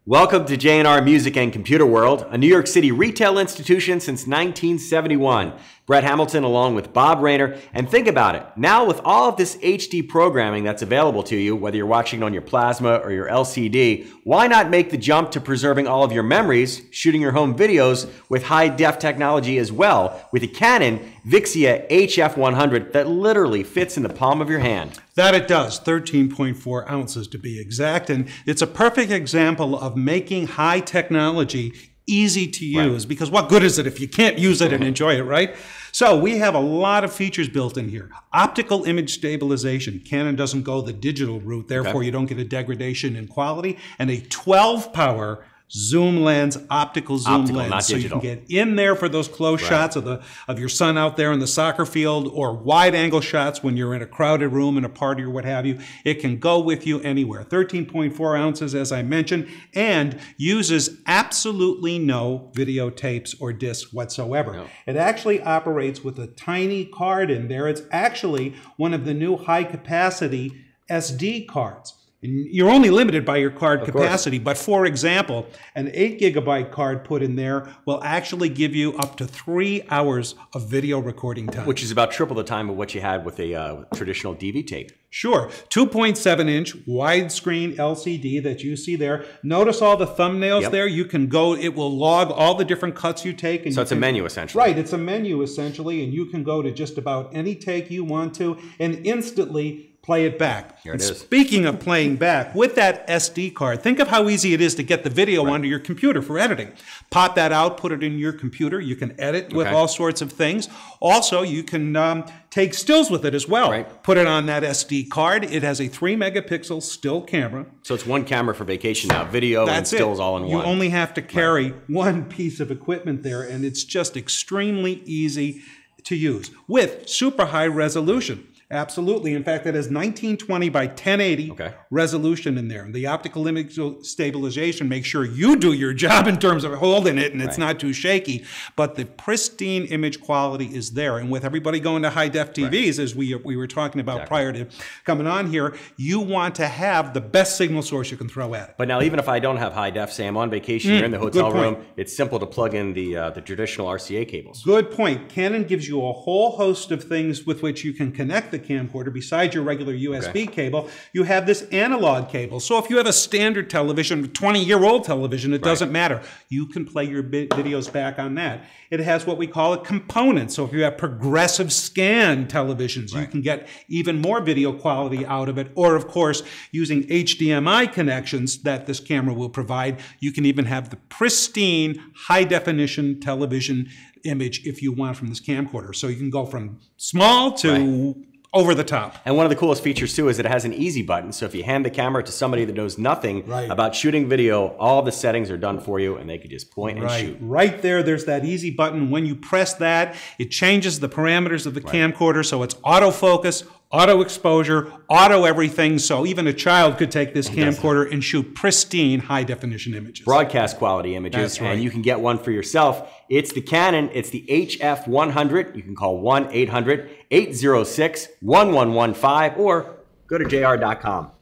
Welcome to J&R Music and Computer World, a New York City retail institution since 1971. Brett Hamilton along with Bob Rayner. And think about it, now with all of this HD programming that's available to you, whether you're watching on your plasma or your LCD, why not make the jump to preserving all of your memories, shooting your home videos with HiDef technology as well, with a Canon Vixia HF100 that literally fits in the palm of your hand. That it does, 13.4 ounces to be exact, and it's a perfect example of making high technology easy to use, because what good is it if you can't use it and enjoy it, right? So we have a lot of features built in here. Optical image stabilization. Canon doesn't go the digital route, therefore you don't get a degradation in quality, and a 12 power zoom lens, optical lens, not so digital. you can get in there for those close shots of your son out there in the soccer field, or wide angle shots when you're in a crowded room in a party or what have you. It can go with you anywhere. 13.4 ounces, as I mentioned, and uses absolutely no videotapes or discs whatsoever. No. It actually operates with a tiny card in there. It's actually one of the new high capacity SD cards. You're only limited by your card capacity, but for example, an 8 gigabyte card put in there will actually give you up to 3 hours of video recording time. Which is about triple the time of what you had with a traditional DV tape. Sure, 2.7 inch widescreen LCD that you see there. Notice all the thumbnails there. You can go, it will log all the different cuts you take. And so it's a menu essentially. Right, it's a menu essentially, and you can go to just about any take you want to and instantly play it back. Here it is. Speaking of playing back, with that SD card, think of how easy it is to get the video onto your computer for editing. Pop that out, put it in your computer. You can edit with all sorts of things. Also, you can take stills with it as well. Put it on that SD card. It has a 3 megapixel still camera. So it's one camera for vacation now, video and stills all in one. You only have to carry one piece of equipment there, and it's just extremely easy to use with super high resolution. Absolutely. In fact, it has 1920 by 1080 resolution in there. And the optical image stabilization makes sure you do your job in terms of holding it and it's not too shaky. But the pristine image quality is there. And with everybody going to high-def TVs, as we were talking about prior to coming on here, you want to have the best signal source you can throw at it. But now, even if I don't have high-def, say I'm on vacation, you're in the hotel room, it's simple to plug in the traditional RCA cables. Good point. Canon gives you a whole host of things with which you can connect the camcorder. Besides your regular USB cable, you have this analog cable. So if you have a standard television, a 20-year-old television, it doesn't matter. You can play your videos back on that. It has what we call a component. So if you have progressive scan televisions, you can get even more video quality out of it. Or of course, using HDMI connections that this camera will provide, you can even have the pristine high definition television image if you want from this camcorder. So you can go from small to over the top. And one of the coolest features too is that it has an easy button. So if you hand the camera to somebody that knows nothing about shooting video, all the settings are done for you and they can just point and shoot. Right there, there's that easy button. When you press that, it changes the parameters of the camcorder. So it's autofocus, auto exposure, auto everything. So even a child could take this camcorder and shoot pristine high definition images. Broadcast quality images. And you can get one for yourself. It's the Canon, it's the HF100. You can call 1-800-806-1115 or go to jr.com.